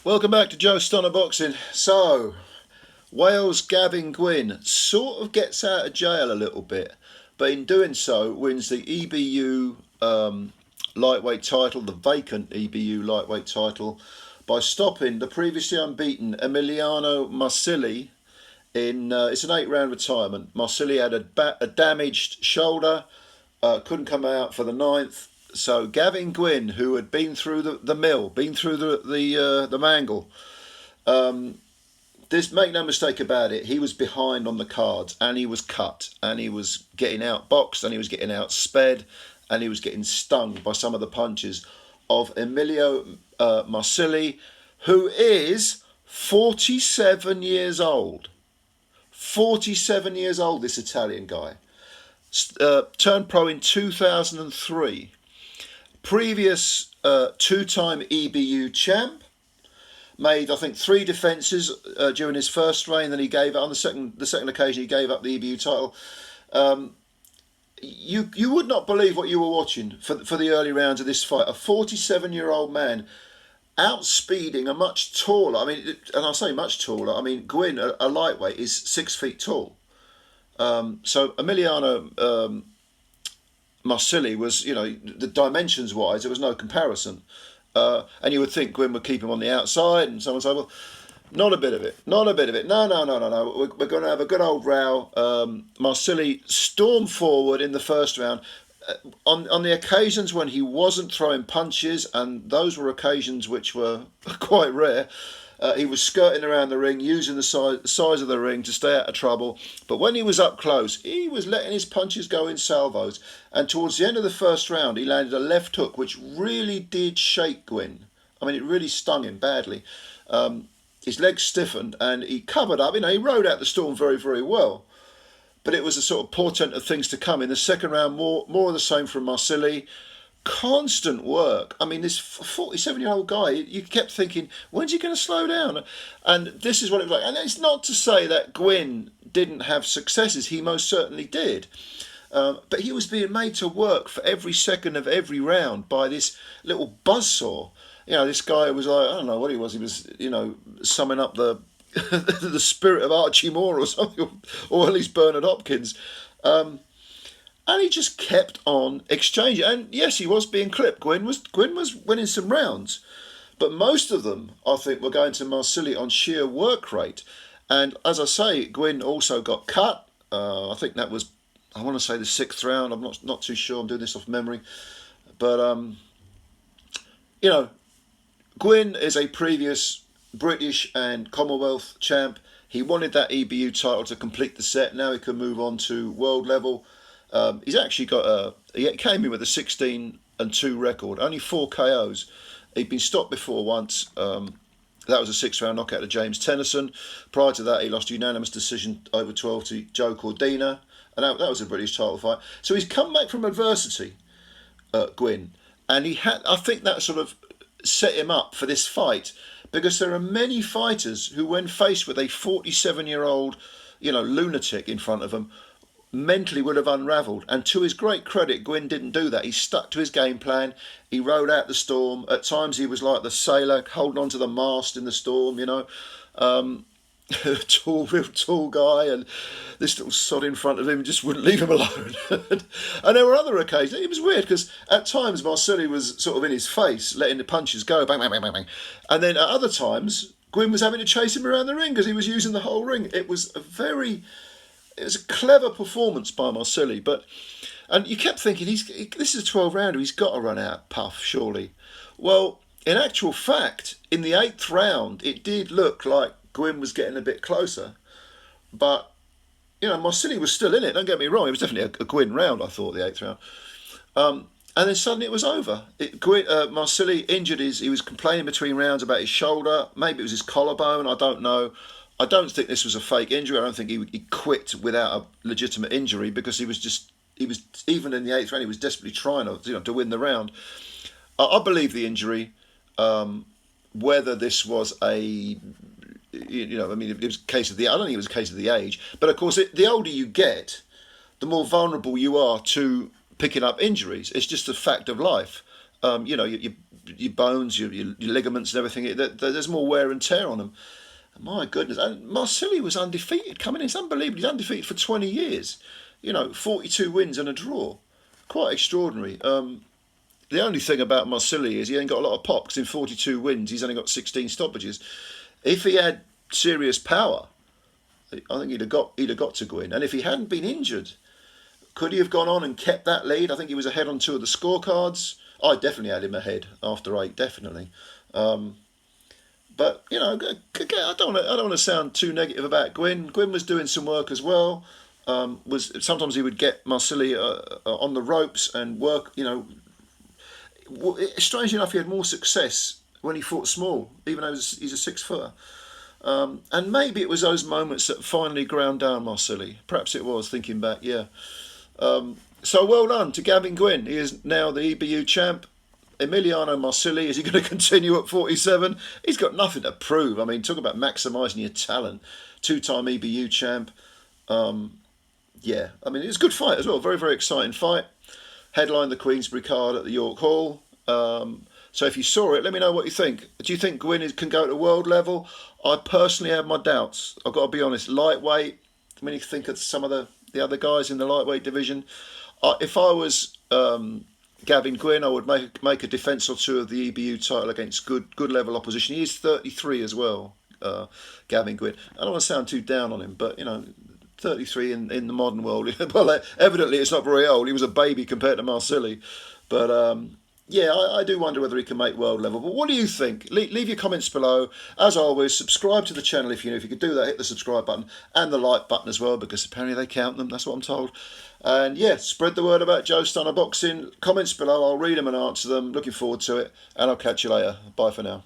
Welcome back to Joe Stunner Boxing. So, Wales Gavin Gwynne sort of gets out of jail a little bit, but in doing so wins the EBU lightweight title, the vacant EBU lightweight title, by stopping the previously unbeaten Emiliano Marsili in it's an 8-round retirement. Marsili had a damaged shoulder, couldn't come out for the 9th. So Gavin Gwynne, who had been through the mill, been through the mangle, this, make no mistake about it, he was behind on the cards, and he was cut, and he was getting outboxed, and he was getting outsped, and he was getting stung by some of the punches of Emilio Marsili, who is 47 years old. 47 years old, this Italian guy. Turned pro in 2003. Previous two-time EBU champ. Made, I think, 3 defences during his first reign. Then he gave it on the second occasion. He gave up the EBU title. You would not believe what you were watching for the early rounds of this fight. A 47-year-old man outspeeding a much taller. I mean, and I say much taller. I mean, Gwynne, a lightweight, is 6 feet tall. So Emiliano Marsili was, the dimensions wise, there was no comparison. And you would think Gwynne would keep him on the outside, and someone would say, well, not a bit of it. No. We're going to have a good old row. Marsili stormed forward in the first round. On the occasions when he wasn't throwing punches, and those were occasions which were quite rare, he was skirting around the ring, using the size of the ring to stay out of trouble. But when he was up close, he was letting his punches go in salvos. And towards the end of the first round, he landed a left hook, which really did shake Gwynne. I mean, it really stung him badly. His legs stiffened, and he covered up. He rode out the storm very, very well. But it was a sort of portent of things to come. In the second round, more of the same from Marsili. Constant work. I mean, this 47-year-old guy, you kept thinking, when's he going to slow down? And this is what it was like. And it's not to say that Gwynne didn't have successes. He most certainly did. But he was being made to work for every second of every round by this little buzzsaw. This guy was like, I don't know what he was. He was, summing up the the spirit of Archie Moore or something, or at least Bernard Hopkins. And he just kept on exchanging. And yes, he was being clipped. Gwynne was winning some rounds. But most of them, I think, were going to Marsili on sheer work rate. And as I say, Gwynne also got cut. I think that was, I want to say, the 6th round. I'm not too sure. I'm doing this off memory. But, Gwynne is a previous British and Commonwealth champ. He wanted that EBU title to complete the set. Now he can move on to world level. He's actually got he came in with a 16-2 record, only 4 KOs. He'd been stopped before once. That was a 6-round knockout to James Tennyson. Prior to that, he lost a unanimous decision over 12 to Joe Cordina, and that was a British title fight. So he's come back from adversity, Gwynne, and I think that sort of set him up for this fight, because there are many fighters who, when faced with a 47-year-old, lunatic in front of them, mentally would have unravelled. And to his great credit, Gwynne didn't do that. He stuck to his game plan. He rode out the storm. At times he was like the sailor holding onto the mast in the storm, real tall guy, and this little sod in front of him just wouldn't leave him alone. And there were other occasions. It was weird because at times Marsili was sort of in his face, letting the punches go, bang, bang, bang, bang, bang. And then at other times, Gwynne was having to chase him around the ring because he was using the whole ring. It was a clever performance by Marsili, and you kept thinking, this is a 12-rounder, he's got to run out puff, surely. Well, in actual fact, in the 8th round, it did look like Gwynne was getting a bit closer, but Marsili was still in it. Don't get me wrong; it was definitely a Gwynne round. I thought the 8th round, and then suddenly it was over. Marsili injured he was complaining between rounds about his shoulder. Maybe it was his collarbone. I don't know. I don't think this was a fake injury. I don't think he quit without a legitimate injury, because he was even in the 8th round, he was desperately trying to win the round. I believe the injury. Whether this was it was a case of I don't think it was a case of the age, but of course, the older you get, the more vulnerable you are to picking up injuries. It's just a fact of life. Your your bones, your ligaments and everything. There's more wear and tear on them. My goodness. And Marsili was undefeated coming in. It's unbelievable. He's undefeated for 20 years. 42 wins and a draw. Quite extraordinary. The only thing about Marsili is he ain't got a lot of pop, because in 42 wins he's only got 16 stoppages. If he had serious power, I think he'd have got to Gwynne. And if he hadn't been injured, could he have gone on and kept that lead? I think he was ahead on 2 of the scorecards. I definitely had him ahead after 8, definitely. But I don't want to sound too negative about Gwynne. Gwynne was doing some work as well. Sometimes he would get Marsili on the ropes and work. Strangely enough, he had more success when he fought small, even though he's a 6-footer. And maybe it was those moments that finally ground down Marsili. Perhaps it was, thinking back. Yeah. So well done to Gavin Gwynne. He is now the EBU champ. Emiliano Marsili, is he going to continue at 47? He's got nothing to prove. I mean, talk about maximising your talent. 2-time EBU champ. Yeah, I mean, it was a good fight as well. Very, very exciting fight. Headlined the Queensberry card at the York Hall. So if you saw it, let me know what you think. Do you think Gwynne can go to world level? I personally have my doubts. I've got to be honest. Lightweight, when you think of some of the other guys in the lightweight division, if I was Gavin Gwynne, I would make a defence or two of the EBU title against good level opposition. He is 33 as well, Gavin Gwynne. I don't want to sound too down on him, but 33 in the modern world. Well, evidently it's not very old. He was a baby compared to Marsili, but yeah, I do wonder whether he can make world level. But what do you think? Leave your comments below. As always, subscribe to the channel if you know. If you could do that, hit the subscribe button and the like button as well, because apparently they count them. That's what I'm told. And yeah, spread the word about Joe Stunner Boxing. Comments below. I'll read them and answer them. Looking forward to it. And I'll catch you later. Bye for now.